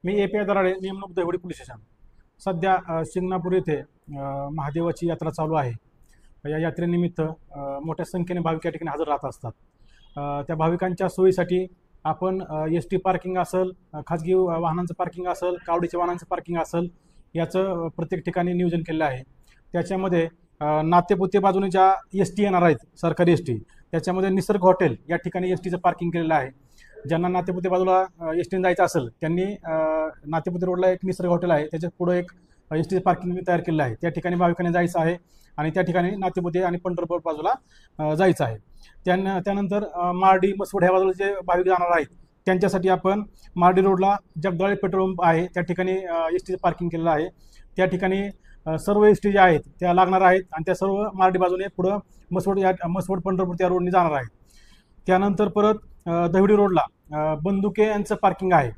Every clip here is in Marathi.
मी ए.पी.आय. दराडे, नेमणूक दहिवडी पोलीस स्टेशन. सध्या शिंगणापूर येथे महादेवाची यात्रा चालू आहे. या यात्रेनिमित्त मोठ्या संख्येने भाविक या ठिकाणी हजर राहत असतात. त्या भाविकांच्या सोयीसाठी आपण एस टी पार्किंग असेल, खाजगी वाहनांचं पार्किंग असेल, कावडीच्या वाहनांचं पार्किंग असेल, याचं प्रत्येक ठिकाणी नियोजन केलेलं आहे. त्याच्यामध्ये नातेपुते बाजूने ज्या एस टी येणार आहेत, सरकारी एस टी, त्याच्यामध्ये निसर्ग हॉटेल या ठिकाणी एस टीचं पार्किंग केलेलं आहे. ज्यांना नातेपुते बाजूला एस टीने जायचं असेल त्यांनी नातेपुते रोडला एक निसर्ग हॉटेल आहे, त्याच्या पुढे एक एस टीचं पार्किंग तयार केलेलं आहे. त्या ठिकाणी भाविकांनी जायचं आहे आणि त्या ठिकाणी नातेपुते आणि पंढरपूर बाजूला जायचं आहे. त्यानंतर मार्डी मसवड ह्या बाजूला जे भाविक जाणार आहेत त्यांच्यासाठी आपण मार्डी रोडला जगदाळे पेट्रोल पंप आहे, त्या ठिकाणी एस टीचं पार्किंग केलेलं आहे. त्या ठिकाणी सर्व एस टी ज्या आहेत त्या लागणार आहेत आणि त्या सर्व मार्डी बाजूने पुढं मसवड पंढरपूर त्या रोडने जाणार आहेत. त्यानंतर परत दहिवडी रोडला बंदुके यांचं पार्किंग आहे.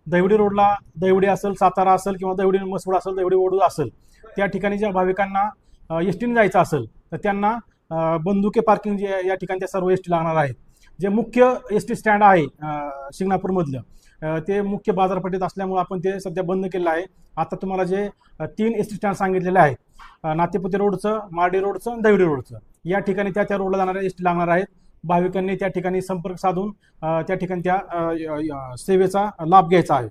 दहिवडी रोडला दहिवडी असेल, सातारा असेल किंवा दहिवडी मसवड असेल, दहिवडी वडूज असेल, त्या ठिकाणी ज्या भाविकांना एस टीने जायचं असेल तर त्यांना बंदुके पार्किंग जे या ठिकाणी त्या सर्व एस टी लागणार आहेत. जे मुख्य एस टी स्टँड आहे शिंगणापूरमधलं ते मुख्य बाजारपेठेत असल्यामुळे आपण ते सध्या बंद केलं आहे. आता तुम्हाला जे 3 एस टी स्टँड सांगितलेले आहेत, नातेपुते रोडचं, मार्डी रोडचं आणि दहिवडी रोडचं, या ठिकाणी त्या रोडला जाणाऱ्या एस टी लागणार आहेत. भाविकांनी त्या ठिकाणी संपर्क साधून त्या ठिकाणी त्या सेवेचा लाभ घ्यायचा आहे.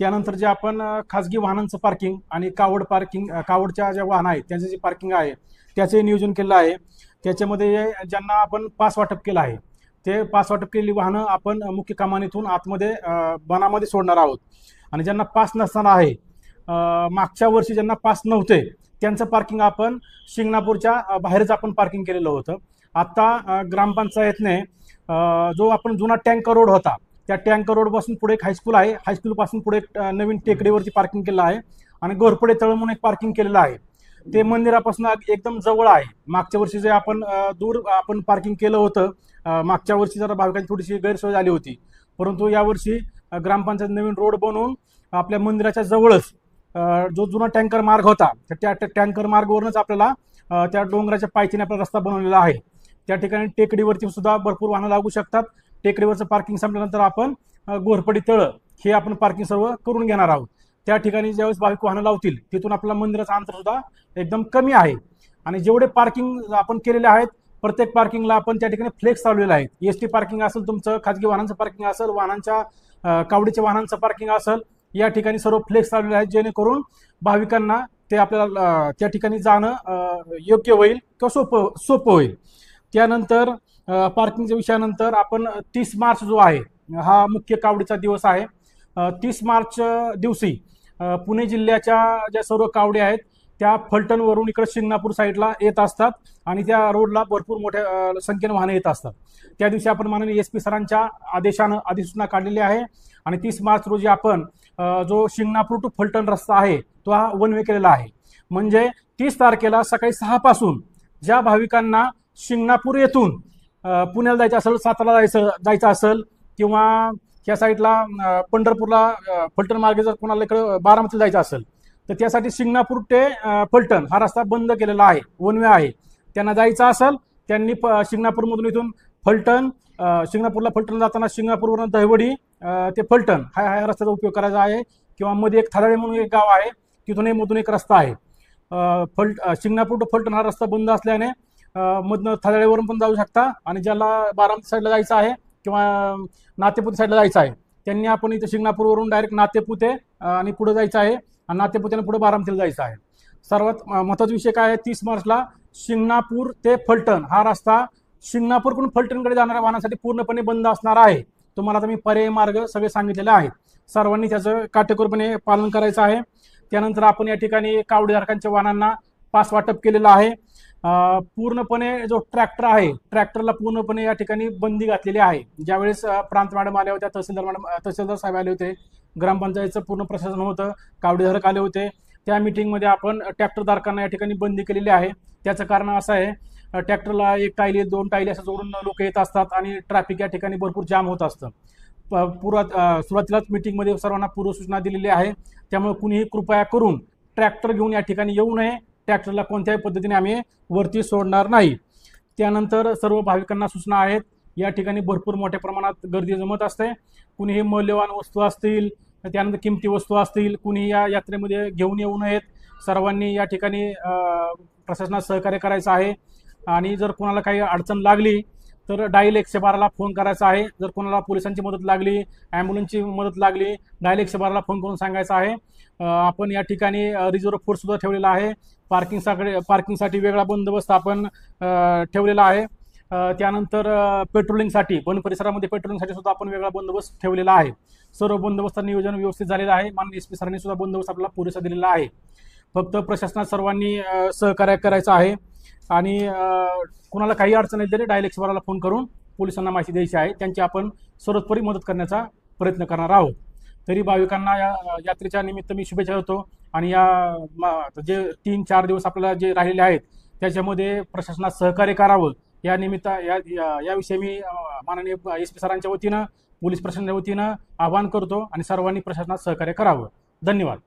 त्यानंतर जे आपण खाजगी वाहनांचं पार्किंग आणि कावडच्या ज्या वाहनं आहेत त्यांचं जे पार्किंग आहे त्याचे नियोजन केलं आहे. त्याच्यामध्ये ज्यांना आपण पास वाटप केलं आहे ते पास वाटप केलेली वाहनं आपण मुख्य कमानीतून आतमध्ये बनामध्ये सोडणार आहोत. आणि ज्यांना पास नसताना आहे, मागच्या वर्षी ज्यांना पास नव्हते त्यांचं पार्किंग आपण शिंगणापूरच्या बाहेरच आपण पार्किंग केलेलं होतं. आता ग्रामपंचायतने जो आपण जुना टँकर रोड होता त्या टँकर रोडपासून पुढे एक हायस्कूल आहे, हायस्कूलपासून पुढे एक नवीन टेकडीवरती पार्किंग केलं आहे आणि घोरपडे तळ म्हणून एक पार्किंग केलेलं आहे. ते मंदिरापासून एकदम जवळ आहे. मागच्या वर्षी जे आपण दूर आपण पार्किंग केलं होतं, मागच्या वर्षी जरा भाविकांची थोडीशी गैरसोय झाली होती, परंतु यावर्षी ग्रामपंचायत नवीन रोड बनवून आपल्या मंदिराच्या जवळच जो जुना टँकर मार्ग होता त्या टँकर मार्गवरूनच आपल्याला त्या डोंगराच्या पायथीने आपला रस्ता बनवलेला आहे. त्या ठिकाणी टेकडीवरती सुद्धा भरपूर वाहनं लागू शकतात. टेकडीवरचं पार्किंग संपल्यानंतर आपण घोरपडी तळ हे आपण पार्किंग सर्व करून घेणार आहोत. त्या ठिकाणी ज्यावेळेस भाविक वाहनं लावतील तिथून आपल्याला मंदिराचं अंतर सुद्धा एकदम कमी आहे. आणि जेवढे पार्किंग आपण केलेले आहेत प्रत्येक पार्किंगला आपण त्या ठिकाणी फ्लेक्स लावलेले आहेत. एस टी पार्किंग असेल, तुमचं खाजगी वाहनांचं पार्किंग असेल, कावडीच्या वाहनांचं पार्किंग असेल, या ठिकाणी सर्व फ्लेक्स लावलेले आहेत जेणेकरून भाविकांना ते आपल्याला त्या ठिकाणी जाणं योग्य होईल किंवा सोपं होईल. त्यानंतर पार्किंगच्या विषयानंतर आपण 30 मार्च जो आहे हा मुख्य कावडीचा दिवस आहे. 30 मार्च दिवशी पुणे जिल्ह्याच्या ज्या सर्व कावडी आहेत त्या फलटणवरून इकडे शिंगणापूर साईडला येत असतात आणि त्या रोडला भरपूर मोठ्या संख्येने वाहनं येत असतात. त्या दिवशी आपण माननीय SP सरांच्या आदेशानं अधिसूचना काढलेली आहे आणि 30 मार्च रोजी आपण जो शिंगणापूर टू फलटण रस्ता आहे तो हा वन वे केलेला आहे. म्हणजे 30 तारखेला सकाळी 6 पासून ज्या भाविकांना शिंगणापूर येथून पुण्याला जायचं असेल, सातारा जायचं असेल किंवा या साईडला पंढरपूरला फलटण मार्गे जर कोणाला इकडे बारामतीला जायचं असेल तर त्यासाठी शिंगणापूर ते फलटण हा रस्ता बंद केलेला आहे, वन वे आहे. त्यांना जायचं असेल त्यांनी शिंगणापूरमधून इथून शिंगणापूरला फलटण जाताना शिंगणापूरवरून दहिवडी ते फलटण हा रस्त्याचा उपयोग करायचा आहे. किंवा मध्ये एक थाराळे म्हणून एक गाव आहे, तिथून मधून एक रस्ता आहे. शिंगणापूर टू फलटण हा रस्ता बंद असल्याने मधनं थाराळेवरून पण जाऊ शकता आणि ज्याला बारामती साईडला जायचं आहे किंवा नातेपुते साईडला जायचं आहे त्यांनी आपण इथे शिंगणापूरवरून डायरेक्ट नातेपुते आणि पुढे जायचं आहे आणि नातेपुतेने पुढे बारामतीला जायचं आहे. सर्वात महत्त्वाचा विषय काय आहे, 30 मार्चला शिंगणापूर ते फलटण हा रस्ता शिंगणापूरकडून फलटणकडे जाणाऱ्या वाहनासाठी पूर्णपणे बंद असणार आहे. तुम्हाला आता मी पर्यायी मार्ग सगळे सांगितलेले आहेत, सर्वांनी त्याचं काटेकोरपणे पालन करायचं आहे. त्यानंतर आपण या ठिकाणी कावडीधारकांच्या वाहनांना पास वाटप केलेलं आहे. पूर्णपणे जो ट्रॅक्टर आहे ट्रॅक्टरला पूर्णपणे या ठिकाणी बंदी घातलेली आहे. ज्यावेळेस प्रांत मॅडम आल्या होत्या, तहसीलदार साहेब आले होते, ग्रामपंचायतचं पूर्ण प्रशासन होतं, कावडीधारक आले होते, त्या मीटिंगमध्ये आपण ट्रॅक्टरधारकांना या ठिकाणी बंदी केलेली आहे. त्याचं कारण असं आहे, ट्रॅक्टरला 1 टायली 2 टायली असं जोडून लोक येत असतात आणि ट्रॅफिक या ठिकाणी भरपूर जाम होत असतं. सुरुवातीलाच मीटिंगमध्ये सर्वांना पूर्वसूचना दिलेली आहे. त्यामुळे कुणीही कृपया करून ट्रॅक्टर घेऊन या ठिकाणी येऊ नये. ट्रॅक्टरला कोणत्याही पद्धतीने आम्ही वरती सोडणार नाही. त्यानंतर सर्व भाविकांना सूचना आहेत, या ठिकाणी भरपूर मोठ्या प्रमाणात गर्दी जमत असते. कुणीही मौल्यवान वस्तू असतील त्यानंतर किमती वस्तू असतील कुणी या यात्रेमध्ये घेऊन येऊ नयेत. सर्वांनी या ठिकाणी प्रशासनात सहकार्य करायचं आहे. आणि जर कोणाला काही अडचण लागली तर डायल 112ला फोन करायचा आहे. जर कोणाला पोलिसांची मदत लागली, ॲम्ब्युलन्सची मदत लागली, डायल 112ला फोन करून सांगायचं आहे. आपण या ठिकाणी रिझर्व्ह फोर्स सुद्धा ठेवलेला आहे. पार्किंगसाठी वेगळा बंदोबस्त आपण ठेवलेला आहे. त्यानंतर पेट्रोलिंगसाठी वन परिसरामध्ये पेट्रोलिंगसाठी सुद्धा आपण वेगळा बंदोबस्त ठेवलेला आहे. सर्व बंदोबस्त नियोजन व्यवस्थित झालेलं आहे. माननीय SP सरांनी सुद्धा बंदोबस्त आपल्याला पुरेसा दिलेला आहे. फक्त प्रशासनात सर्वांनी सहकार्य करायचं आहे. आणि कुणाला काही अडचण येते डायल 112ला फोन करून पोलिसांना माहिती द्यायची आहे. त्यांची आपण सर्वतोपरी मदत करण्याचा प्रयत्न करणार आहोत. तरी भाविकांना या यात्रेच्या निमित्त मी शुभेच्छा देतो. आणि जे 3-4 दिवस आपल्याला जे राहिलेले आहेत त्याच्यामध्ये प्रशासनात सहकार्य करावं या निमित्त याविषयी मी माननीय SP सरांच्या वतीनं पोलीस प्रशासनाच्या वतीनं आवाहन करतो आणि सर्वांनी प्रशासनात सहकार्य करावं. धन्यवाद.